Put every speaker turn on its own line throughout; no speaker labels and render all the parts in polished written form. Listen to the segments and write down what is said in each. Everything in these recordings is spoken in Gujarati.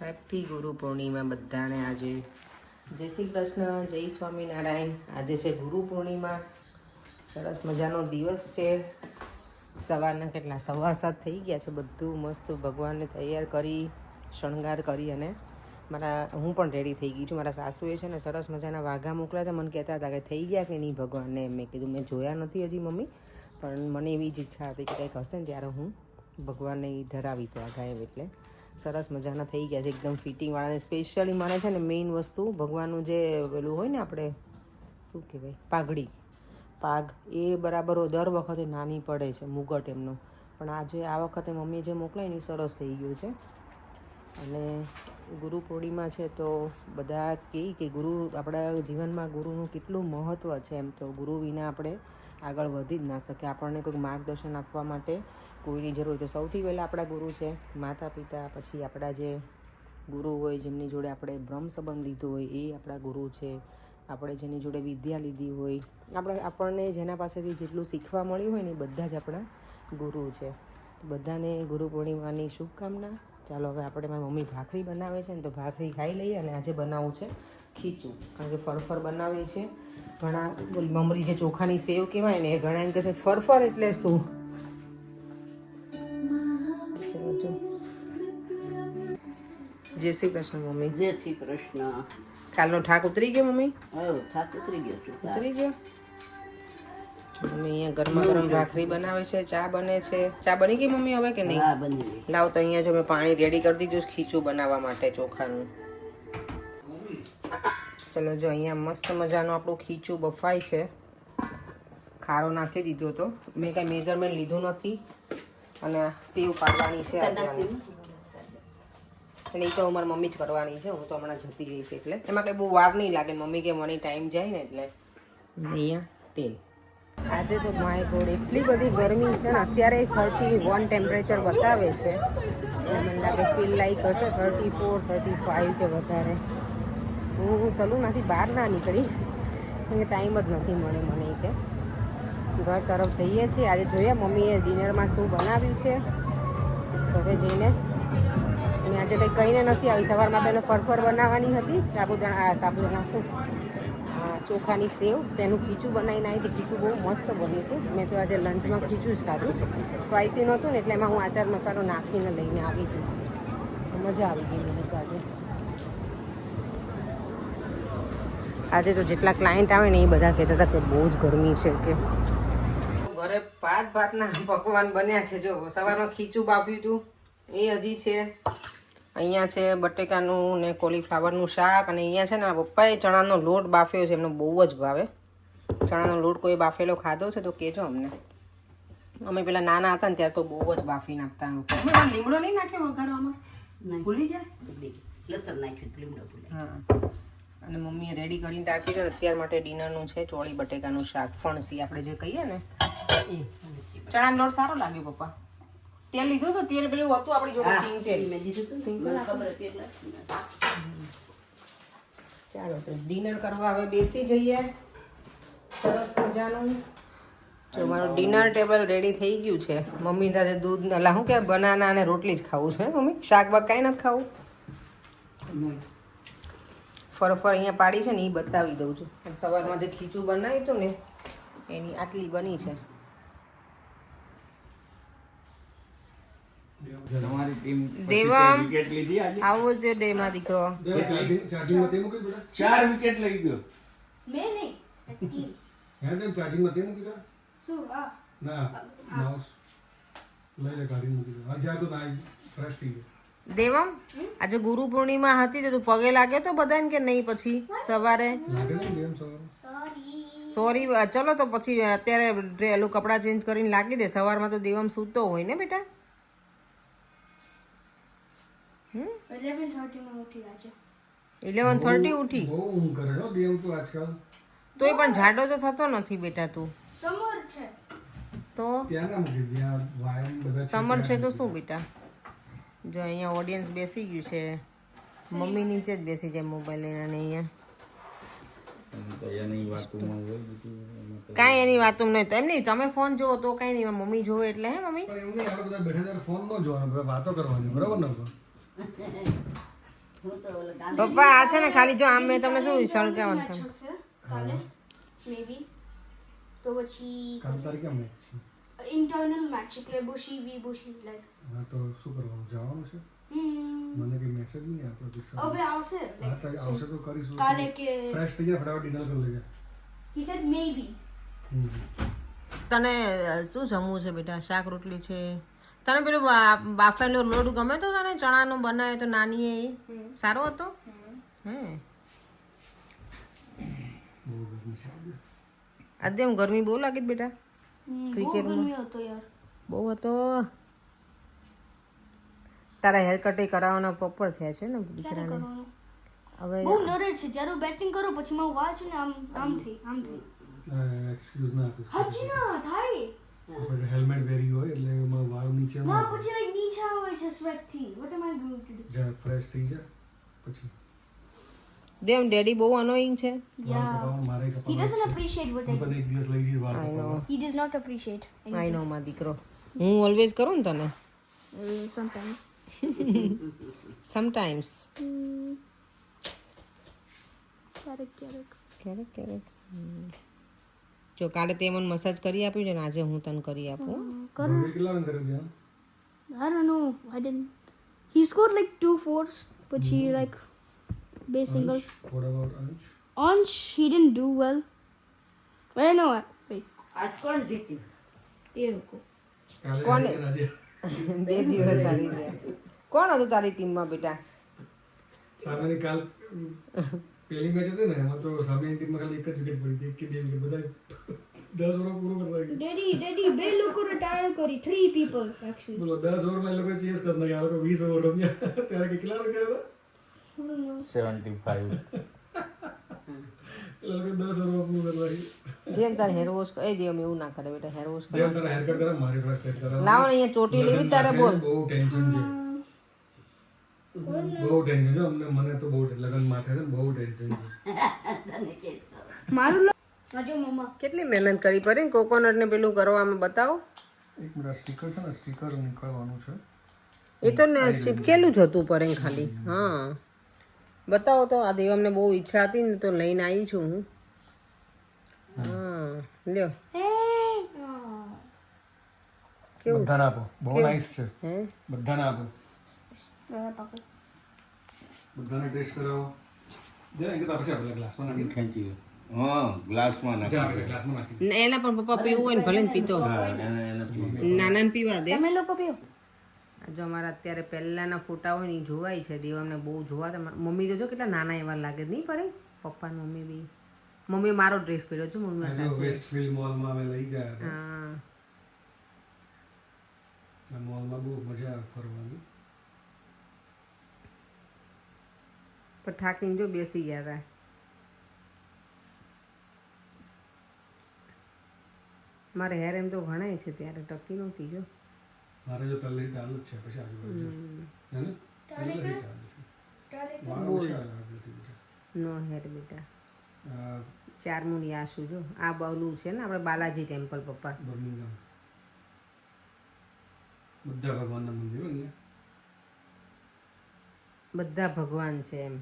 હેપી ગુરુ પૂર્ણિમા બધાને. આજે જય શ્રી કૃષ્ણ, જય સ્વામિનારાયણ. આજે છે ગુરુ પૂર્ણિમા. સરસ મજાનો દિવસ છે. સવારના કેટલા 7:15 થઈ ગયા છે. બધું મસ્ત ભગવાનને તૈયાર કરી શણગાર કરી અને હું પણ રેડી થઈ ગઈ છું. મારા સાસુએ છે ને સરસ મજાના વાઘા મોકલ્યા હતા. મને કહેતા હતા કે થઈ ગયા કે નહીં ભગવાનને. મેં કીધું મેં જોયા નથી હજી મમ્મી, પણ મને એવી જ ઈચ્છા હતી કે કંઈક હશે ને ત્યારે હું ભગવાનને ધરાવીશ વાઘા એમ. એટલે સરસ મજાના થઈ ગયા છે એકદમ ફિટિંગવાળા. સ્પેશિયલી મને છે ને મેઇન વસ્તુ ભગવાનનું જે પેલું હોય ને આપણે શું કહેવાય પાગ એ બરાબર દર વખતે નાની પડે છે મુગટ એમનો. પણ આજે આ વખતે મમ્મીએ જે મોકલાય ને એ સરસ થઈ ગયું છે. અને ગુરુ પૂર્ણિમા છે તો બધા કહે કે ગુરુ આપણા જીવનમાં ગુરુનું કેટલું મહત્ત્વ છે. એમ તો ગુરુ વિના આપણે આગળ વધી જ ના શકીએ. આપણને કોઈક માર્ગદર્શન આપવા માટે કોઈની જરૂર. તો સૌથી પહેલાં આપણા ગુરુ છે માતા પિતા. પછી આપણા જે ગુરુ હોય જેમની જોડે આપણે બ્રહ્મ સંબંધ લીધો હોય એ આપણા ગુરુ છે. આપણે જેની જોડે વિદ્યા લીધી હોય, આપણને જેના પાસેથી જેટલું શીખવા મળ્યું હોય ને એ બધા જ આપણા ગુરુ છે. બધાને ગુરુ પૂર્ણિમાની શુભકામના. ચાલો હવે આપણે મારી મમ્મી ભાખરી બનાવે છે ને તો ભાખરી ખાઈ લઈએ. અને આજે બનાવવું છે ખીચું, કારણ કે ફરફર બનાવી છે. ઘણા મમરી જે ચોખાની સેવ કહેવાય ને એ ઘણા એમ કહે છે ફરફર એટલે શું. જય શ્રી કૃષ્ણ મમ્મી.
જય શ્રી કૃષ્ણ.
કાલનો થાક ઉતરી ગયો મમ્મી?
થાક ઉતરી ગયો છે.
ઉતરી ગયો. મમ્મી અહીંયા ગરમા ગરમ ભાખરી બનાવે છે, ચા બને છે. ચા બની ગઈ મમ્મી હવે કે નહીં?
હા, બની ગઈ.
લાવ તો અહીંયા જો મેં પાણી રેડી કરી દીધું છે ખીચું બનાવવા માટે ચોખાનું. ચલો જો અહીંયા મસ્ત મજાનું આપણું ખીચું બફાય છે. ખારો નાખી દીધો હતો. મેં કાંઈ મેઝરમેન્ટ લીધું નથી. અને સેવ પાડવાની છે આજે. એટલે એ તો મારી મમ્મી જ કરવાની છે. હું તો હમણાં જતી રહીશ એટલે એમાં કંઈ બહુ વાર નહીં લાગે. મમ્મી કે મને ટાઈમ જાય ને એટલે. અહીંયા તેલ. આજે તો માય ગોડ એટલી બધી ગરમી છે ને. અત્યારે 31 ટેમ્પરેચર બતાવે છે. એટલે મને લાગે ફીલ લાઈક હશે 34, 35 કે વધારે. હું સલૂનમાંથી બહાર ના નીકળી કેમ કે ટાઈમ જ નથી મળે મને. કે ઘર તરફ જઈએ છીએ. આજે જોઈએ મમ્મીએ ડિનરમાં શું બનાવ્યું છે. ઘરે જઈને મેં આજે કંઈ કહીને નથી આવી. સવારમાં પહેલાં ફરફર બનાવવાની હતી. સાબુદાણા શું ચોખાની સેવ તેનું ખીચું બનાવીને આવી હતી. ખીચું બહુ મસ્ત બન્યું હતું. મેં તો આજે લંચમાં ખીચું જ ખાધું. સ્પાઇસી નહોતું ને એટલે એમાં હું આચાર મસાલો નાખીને લઈને આવી હતી. મજા આવી ગઈ મને તો આજે તો જેટલા ક્લાયન્ટ આવે ને એ બધા કહેતા હતા કે બહુ જ ગરમી છે. કે ઘરે ભાતના પકવાન બન્યા છે. જો સવારમાં ખીચું બાફ્યું હતું એ હજી છે. અહીંયા છે બટેકાનું ને કોલીફ્લાવરનું શાક. અને અહીંયા છે ને પપ્પાએ ચણાનો લોટ બાફ્યો છે. એમને બહુ જ ભાવે ચણાનો લોટ. કોઈ બાફેલો ખાધો છે તો કહેજો અમને. અમે પેલા નાના હતા ને ત્યારે તો બહુ જ બાફી નાખતા. લીમડો નહીં નાખ્યો વઘારવામાં? ભૂલી જાય.
લસણ નાખ્યું, લીમડો ભૂલી.
હા. અને મમ્મીએ રેડી કરીને રાખી છે. અત્યાર માટે ડિનરનું છે ચોળી બટેકાનું શાક. ફણસી આપણે જે કહીએ ને એ. ચણાનો લોટ સારો લાગ્યો પપ્પા. તેલ લીધું તો તેલ પેલું હતું આપણી જોડે સિંગ તેલ.
મેં દીધું હતું.
ચાલો તો ડિનર કરવા હવે બેસી જઈએ. સરસ મજાનું જો મારું ડિનર ટેબલ રેડી થઈ ગયું છે. મમ્મી સાથે દૂધ એટલે શું કે બનાના અને રોટલી જ ખાવું છે મમ્મી. શાક બાક કાંઈ નથી ખાવું. ફરફર અહીંયા પાડી છે ને એ બતાવી દઉં છું. સવારમાં જે ખીચું બનાવ્યું હતું ને એની આટલી બની છે. દેવમ આવો છે ડે માં દીકરો.
4 વિકેટ લઈ ગયો.
મેં નહીં
ચાર્જિંગ માં તે મૂકી દો.
શું હા
ના માઉસ લઈ લે ગાડી મૂકી દો. આજે તો ના ફ્રેશ થઈ ગયો.
દેવમ આજે ગુરુ પૂર્ણિમા હતી તો તું પગે લાગ્યો તો બધાને કે નહીં? પછી સવારે
લાગે ને દેમ સવારે.
સોરી ચલો તો પછી અત્યારે એલું કપડાં ચેન્જ કરીને લાગી દે. સવારમાં તો દેવમ સૂતો હોય ને બેટા.
11:30 માં ઉઠી આજે.
11:30 ઉઠી?
બહુ ઊંઘ કરે હો દેમ તો આજકાલ.
તોય પણ જાડો તો થતો નથી બેટા તું
સમર છે
તો.
ત્યાં ના મૂકીશ જ્યાં વાયર બધા
સમર છે તો શું બેટા. જો અહીંયા ઓડિયન્સ બેસી ગયું છે. મમ્મી નીચે જ બેસી જાય મોબાઈલ લઈને. અને અહીંયા કાંઈ એની વાતું નહીં. એમ નહીં તમે ફોન જોવો તો કાંઈ નહીં. મમ્મી જોવે એટલે હે મમ્મી.
પણ એવું નહીં આપણે બધા બેઠા ત્યારે ફોન ન જોવાનો, વાતો કરવાની. બરાબર ને?
હું તો ઓલા ગાંધી
પપ્પા આ છે ને ખાલી જો આમ મેં તમને શું સળગાવવાનું
મેચ
કહ્યું.
હશે કાલે મે બી તો પછી
કાલ તારીખ કેમ મેચ છે?
ઇન્ટરનલ મેચ એટલે બુશી લાઈક
હા તો શું કરવાનું, જવાનું છે? મને કઈ મેસેજ નહીં આપ્યો દીક્ષા.
હવે આવશે
હા
like
તો આવશે તો કરીશું.
કાલે કે
ફ્રેશ થઈ જાય, ફટાફટ ડિનર કરી લેજે.
he said maybe
તને શું જમવું છે બેટા? શાક રોટલી છે? તને પેલું બાફેલો લોટ ગમે તો તને ચણાનો બનાવે તો નાની એ સારો હતો હે?
બહુ ગરમી છે આજે.
આજે એમ ગરમી બહુ લાગે છે બેટા?
બહુ
ક્રિકેટમાં
ગરમી હતો યાર
બહુ હતો. તારા હેર કટ કરાવવાના પ્રોપર થયા છે ને
ક્યારે
દીકરાને?
કરવાનું
હવે
બહુ નરે છે જ્યારે બેટિંગ કરો પછી મારું વાળ છે ને આમ થઈ
એક્સક્યુઝ ના આપીશ.
હાજી ના થાય
આપણે હેલ્મેટ પહેરી હોય એટલે એમાં વાળ નીચે
ના પછી like નીચા હોય છે સ્વેટ થી what am I going to do
જ્યાં ફ્રેશ થઈ જાય પછી
દેવ ડેડી બહુ અનોઈંગ છે.
વાળ કપાવવાનું મારે
he
કપાવવાનું
doesn't
છે.
appreciate what
હું
I do
તને એક દિવસ લઈ જઈશ વાળ
I know.
કપાવવા.
he does not appreciate
આઈ નો માં દીકરો, હું ઓલવેઝ કરું ને તને
sometimes
સમટાઈમ્સ
ક્યારેક
ક્યારેક ક્યારેક જો કાલે તે મને મસાજ કરી આપ્યું છે ને આજે હું તને કરી આપું.
ગોળી કેટલા રન કરે છે?
I don't know I didn't he scored like 2 fours પછી like base single
What about Ansh?
Ansh he didn't do well wait no wait
આજ કોણ જીત્યું?
એ લોકો
કાલે
કોને?
હારી ગયા આજે.
2 દિવસ હારી ગયા. કોણ હતું તારી ટીમમાં બેટા?
સામેની કાલ પેલી મેચ હતી ને એમાં તો સામેની ટીમમાં ખાલી એક જ વિકેટ પડી હતી, એક કે બે વિકેટ, બધા 10 ઓવર પૂરું કરતા ગયા.
daddy બે લોકો રિટાયર કરી 3 people actually
બોલો 10 ઓવરમાં એ લોકો ચેસ કરી નાખ્યા, આ લોકો 20 ઓવર રમ્યા. ત્યારે કેટલા રન કર્યા હતા?
75.
એ લોકો 10 ઓવરમાં પૂરું કરી નાખ્યું.
દેવ તારે હેર વોશ એ દેવ એવું ના કરે બેટા, હેર વોશ
દેવ તારા હેરકટ કરાવ, મારી ફ્રેશ સેટ કરાવ.
લાવો ને અહીંયા ચોટી લેવી તારે બોલ.
બહુ ટેન્શન છે, બહુ ટેન્શન છે અમને, મને તો બહુ લગન માથે છે ને, બહુ ટેન્શન છે.
તને કે
મારું આજે મમ્મા
કેટલી મહેનત કરી પડે ને કોકોનટ ને પેલું કરવામાં, બતાવો.
એક મિનિટ, સ્ટીકર છે ને, સ્ટીકર નીકળવાનું છે.
એ તો ને ચીપકેલું જ હતું પર ખાલી. હા બતાવો તો. આ દેવમને બહુ ઈચ્છા હતી ને તો લઈને આવી છું હું. હા લ્યો કેવું
બધાને આપો, બહુ નાઈસ છે.
હે?
બધાને આપો, બધાને ટેસ્ટ કરાવો. જરા એક તો પછી આપણે ગ્લાસમાં નાખી
ખેંચી લો. હા ગ્લાસમાં
જા,
નાખી
આપણે
દો.
ગ્લાસમાં નાખી.
ને એના પણ પપ્પા પીવું હોય ને ભલે ને પીતો.
હા એને પીવું.
નાનાને પીવા દે.
તમે લોકો પીઓ
જો અમારા અત્યારે પહેલાના ફોટા હોય ને ઈ જોવાય છે. દેવ અમને બહુ જોવા. મમ્મી તો જો કેટલા નાના એવા લાગે નહીં પડે પપ્પા ને મમ્મી બી. મમ્મી મારો ડ્રેસ પહેર્યો છે મમ્મી
આ જો વેસ્ટફિલ્ડ મોલમાં અમે લઈ ગયા હતા.
હા
આ મોલમાં બહુ મજા આવે ફરવાની.
પણ થાકીને જો બેસી ગયા હતા. મારે હેર એમ તો ઘણાય છે ત્યારે ટકી નહોતી જો.
મારે જો પહેલેથી ડાલ જ છે, પછી આજુબાજુ હે ને પહેલેથી ડાલ છે. વાળ ઓછા લાગે છે બેટા.
નો હેર બેટા.
આ
4 મુની આશુ જો. આ બાવલું છે ને આપણે બાલાજી ટેમ્પલ પપ્પા.
બર્મિંગહામ બધા ભગવાનના મંદિરો અહીંયા,
બધા ભગવાન છે એમ.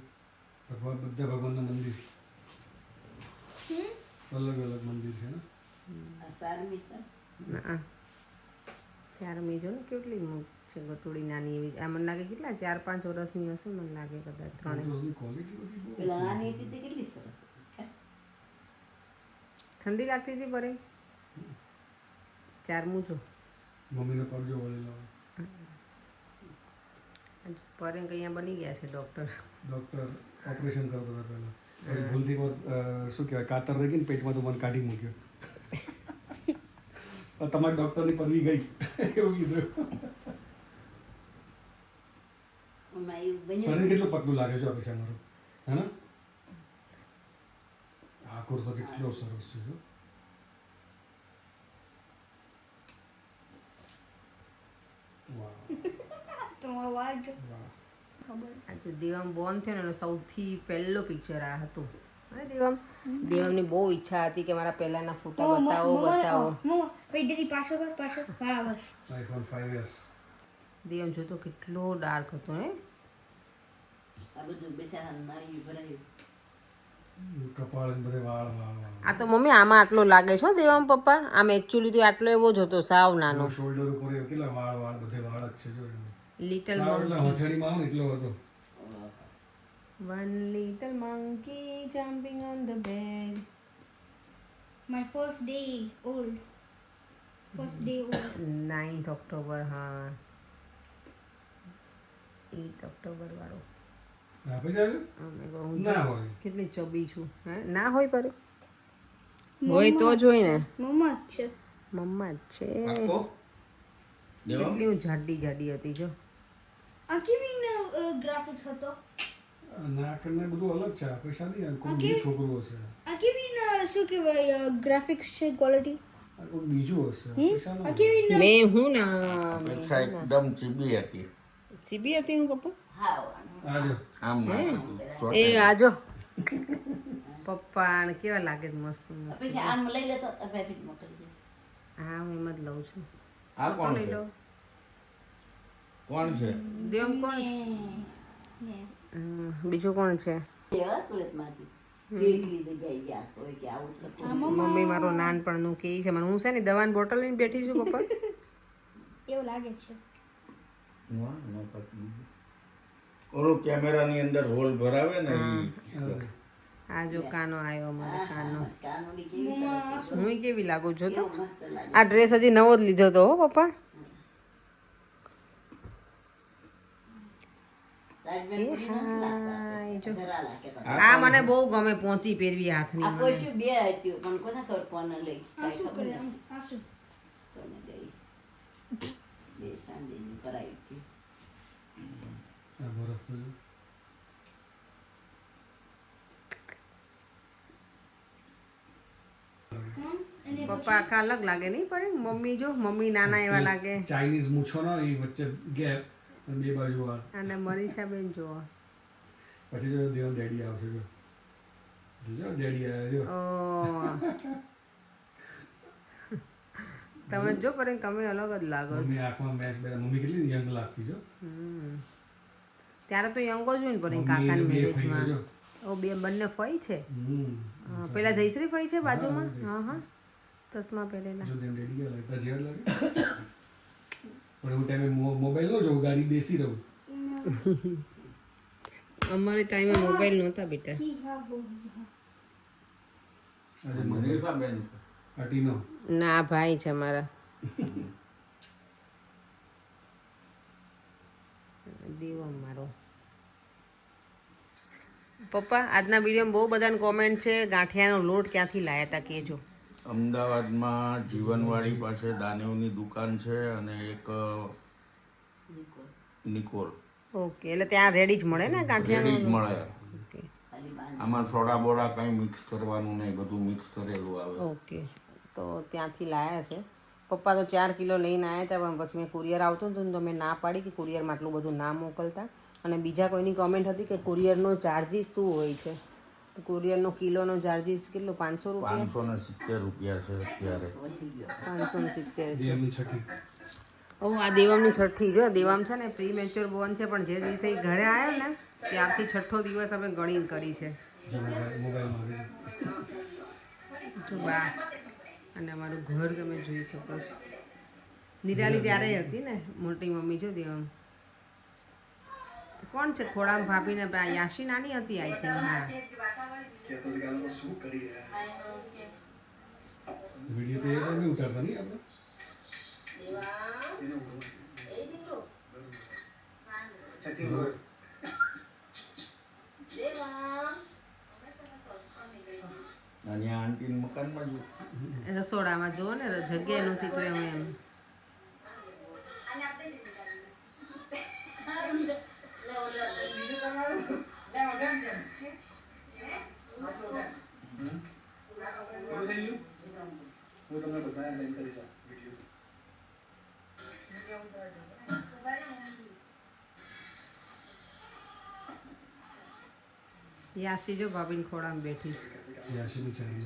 બધા ભગવાનના મંદિર અલગ અલગ મંદિર છે ને.
આ સારમી સર
ના 4 મી જો ને કેટલી છે ગટોડી નાની એવી. આ મને લાગે કેટલા 4-5 વર્ષની હશે મને લાગે કદાચ. 3
ફોટોઝની ક્વોલિટી બધી બહુ
પેલા નાની હતી તે કેટલી સરસ હતી.
ઠંડી લાગતી હતી પરે. 4 જો
મમ્મીને પગ જો વળેલો હોય.
પરે અહીંયા બની ગયા છે ડૉક્ટર.
ડૉક્ટર ઓપરેશન કરતો હતા પહેલાં, પછી ભૂલથી શું કહેવાય કાતર રહી ગઈ ને પેટમાં, તો મને કાઢી મૂક્યો. તમારી ડૉક્ટરની પદવી ગઈ એવું કીધું.
એમાં એવું બન્યું.
શરીર કેટલું પતલું લાગે છે આ પછી અમારું, હે ને? આ કોર્સ તો કેટલો સરસ છે જો. વાહ
તો વાળ જો
વાહ.
આ જો દેવામ બોર્ન થયો ને એનો સૌથી પહેલો પિક્ચર આ હતું. અને દેવમની બહુ ઈચ્છા હતી કે મારા પહેલાના ફોટા બતાવો બતાવો.
મમ્મા wait daddy પાછો કર પાછો હા બસ
iPhone 5s.
દેવમ જોતો કેટલો ડાર્ક હતો હે.
આ બધું બેચારાને મારી ભરાયું.
કપાળ ને બધે વાળ વાળ વાળ
આ તો મમ્મી આમાં આટલો લાગે છે હો દેવામાં પપ્પા. આમ એકચ્યુઅલી તો આટલો એવો જ હતો, સાવ નાનો.
શોલ્ડર ઉપર એ કેટલા વાળ વાળ બધે વાળ જ છે જો એમાં.
લિટલ
સાવ એટલે
મંકી,
હથેળીમાં આવે ને એટલો હતો.
One little monkey jumping on the bed.
My first day old. First day old.
9th October, હા 8 ઓક્ટોબર વાળો.
આપે ચાલે
અમે બહુ
ના હોય.
કેટલી ચબી છું હે? ના હોય પર હોય તો જ હોય ને.
Mama છે.
મમ્મા જ છે.
પાક્કો દેવા
કેટલી હું જાડી જાડી હતી જો.
આ કેવી ગ્રાફિક્સ હતો?
નાક ને બધું અલગ છે. આ પૈસા નહીં આ કોઈ બીજું છોકરું હશે.
આ કેવી શું કહેવાય ગ્રાફિક્સ છે ક્વોલિટી?
આ કોઈ બીજું હશે. આ પૈસા
આ
ના
કેવી
મેં હું ના
અપેક્ષા એકદમ ચીબી હતી.
સીબી હતી હું પપ્પા.
હા
આજો
આમ ના હતું.
એ આજો પપ્પા ને કેવા લાગે છે, મસ્ત મસ્ત.
પછી આમ લઈ લેતો પેકેટ મોકલી દે.
હા હું એમ જ લઉં છું.
આ કોણ
લઈ
છે?
લો.
કોણ છે?
દેવમ કોણ છે? બીજું કોણ છે?
એવા સુરતમાંથી કેટલી જગ્યાએ ગયા હોય કે આવું થતું.
મમ્મી મારું નાનપણનું કે છે મને. હું છે ને દવાની બોટલ લઈને બેઠી છું પપ્પા.
એવું લાગે છે.
ના, ના પાક્કું. ઓલું કેમેરાની અંદર રોલ ભરાવે ને ઈ.
આ જો કાનો આવ્યો અમારે કાનો.
કાનોડી કેવી સરસ છે.
હું કેવી લાગુ છો તો.
કેવો મસ્ત લાગે.
આ ડ્રેસ હજી નવો જ લીધો તો હો પપ્પા.
રાજબેન પૂરી નથી લાગતા. ઘરા લાગતા.
આ મને બહુ ગમે પહોંચી પહેરવી હાથની.
આ પોસ્યું બે હતું પણ કોને ખબર કોને લઈ
આ શું કરે? આ શું?
કોને લઈ બે સાંજેની કરાવી હતી.
આ બરફ તો જો.
પપ્પા આખા અલગ લાગે નહીં પડે. મમ્મી જો મમ્મી નાના એવા લાગે.
ચાઇનીઝ મૂછો ના એ વચ્ચે ગેપ અને બે બાજુ વાળ.
અને મનીષા બેન જો.
પછી જો દેવ ડેડી આવશે જો. જોજો ડેડી આવ્યા જો.
ઓ તમે જો પડે તમે અલગ જ લાગો છો.
મમ્મી આંખમાં મેચ બે મમ્મી કેટલી યંગ લાગતી જો.
ત્યારે તો યંગો જ હોય ને પડે
મમ્મી
કાકાની
બે
મેરેજમાં.
ભાઈઓ જો.
ઓ બે બંને ફઈ છે.
હમ.
હા, પેલા જયશ્રી ફઈ છે બાજુમાં.
હા,
હા હા ચશ્મા પહેરેલા.
જો તેમ ડેડી ગયા લાગતા જેડ લાગે. પણ હું ટાઈમે મોબાઈલ નો જોઉં ગાડી બેસી રહું.
અમારે ટાઈમે મોબાઈલ નહોતા બેટા.
આજે
મનીષા બેન છે.
અટીનો
ના ભાઈ છે મારા. દેવમ મારો. પપ્પા આજના વિડીયોમાં બહુ બધાને કોમેન્ટ છે ગાંઠિયાનો લોટ ક્યાંથી લાયા હતા કહેજો.
અમદાવાદમાં જીવનવાડી પાસે દાનેવની દુકાન છે અને એક નિકોલ
ઓકે એટલે ત્યાં રેડી જ મળે ને
રેડી જ
ગાંઠિયાનો.
મળે.
ઓકે
આમાં સોડા બોડા કંઈ મિક્સ કરવાનું નહીં, બધું મિક્સ કરેલું આવે.
ઓકે તો ત્યાંથી લાયા છે. પપ્પા તો 4 કિલો લઈને આવ્યા હતા પણ પછી મેં કુરિયર આવતું હતું ને તો મેં ના પાડી કે કુરિયરમાં આટલું બધું ના મોકલતા. અને બીજા કોઈની કોમેન્ટ હતી કે કુરિયરનો ચાર્જિસ શું હોય છે. તો કુરિયરનો કિલોનો ચાર્જિસ કેટલો? 500 રૂપિયા.
570 રૂપિયા છે અત્યારે.
570 છે.
દેવની છઠ્ઠી.
ઓ આ દેવમની છઠ્ઠી જો. દેવમ છે ને પ્રી મેચ્યોર બોર્ન છે પણ જે દિવસે ઈ ઘરે આવ્યો ને ત્યારથી છઠ્ઠો દિવસ અમે ગણી કરી છે.
જો મોબાઈલમાં આવી.
જો બા અને અમારું ઘર તમે જોઈ શકો છો. નિરાલી ત્યારે હતી ને મોટી મમ્મી જો દેવમ. કોણ છે ખોડામાં ભાભીને બા યાશી નાની હતી આઈ થિંક. હા
શું કરી વિડીયો તો એ નહીં ઉતારતા નહીં આપણે.
અને આ આંટીના મકાનમાં જ
રસોડામાં જુઓ ને જગ્યા નથી તો એમ એમ.
હું તમને બધાને સેન્ડ કરીશ આ વિડીયો.
યાશી જો ભાભીને ખોડામાં બેઠી.
યાશીની ચાલી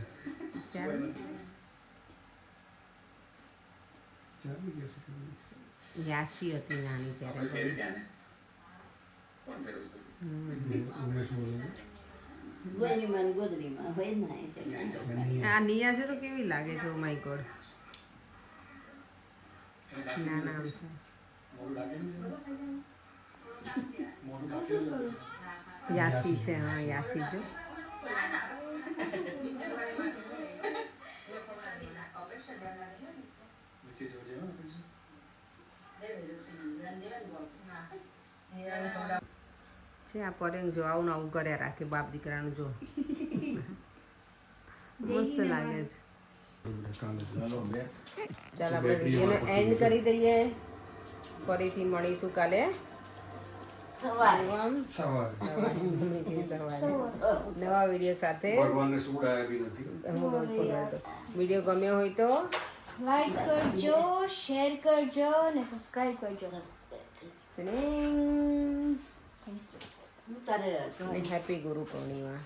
ચાલ
ચાલી ગયા છે.
યાશી હતી નાની ત્યારે.
કોણ ફેરવી
ઉમેશ બોલે
ગોદરીમાં ને ગોદરીમાં હોય ને એટલે
આ નિયા છે તો કેવી લાગે છે? Oh my God. ના ના યાસી છે. હા યાસી જો. છે આ પરેંગ જો આવું ને આવું કર્યા રાખે બાપ દીકરાનું જો. મસ્ત લાગે છે.
ચાલો બે
ચાલ આપણે વિડીયોને એન્ડ કરી દઈએ. ફરીથી મળીશું કાલે
સવારે
સવારે નવા વિડીયો સાથે.
ભગવાનને સુડાયા બી નથી.
વિડીયો ગમ્યો હોય તો
લાઈક કરજો, શેર કરજો અને સબસ્ક્રાઇબ કરજો.
તારે
હેપી ગુરુ પૂર્ણિમા.